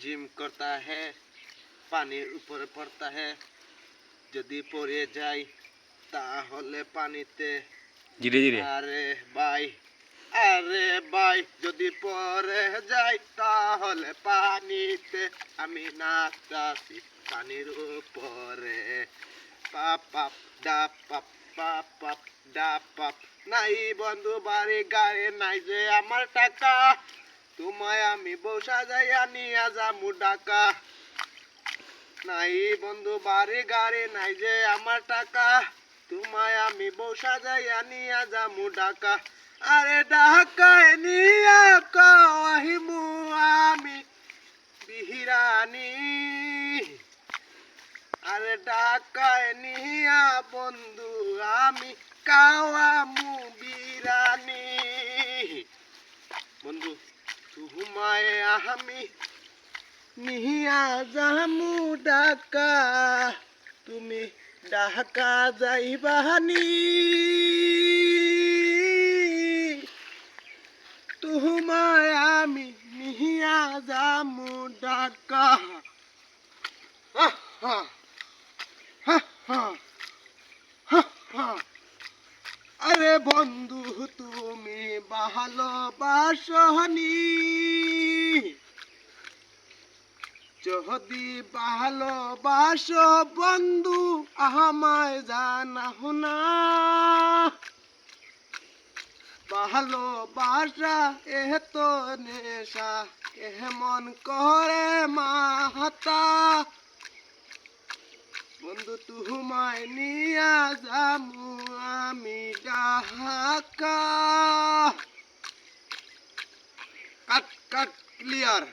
झिम करता है, पानीर ऊपर पड़ता है, যদি পড়ে যাই তাহলে পানিতে ধীরে ধীরে আরে ভাই যদি পড়ে যাই তাহলে পানিতে আমি নাচতাছি পানির উপরে পাপ পাপ ডা পাপ পাপ পাপ ডা পাপ নাই বন্ধু বাড়ি গায়ে নাই যে আমার টাকা তোমায় আমি বউ সাজাইয়া নিয়া যামু ঢাকা নাই বন্ধু বাড়ি গাড়ি নাই যে আমার টাকা তোমায় আমি বউ সাজাইয়া নিয়া যামু ঢাকা আরে ঢাকায় নিয়া কহিমু আমি বিহিরানি আরে ঢাকায় নিয়া বন্ধু আমি কাওয়ামু বিরানি বন্ধু তোমায় আমি নিয়া যামু ঢাকা তুমি ঢাকা যাইবানি তোমায় আমি নিয়া যামু ঢাকা আরে বন্ধু তুমি ভালোবাসনি যদি ভালোবাসো বন্ধু আমায় জানাও না ভালোবাসা এত নেশা কেমন করে মাতা বন্ধু তোমায় নিয়া যামু আমি ঢাকা কাট কাট ক্লিয়ার।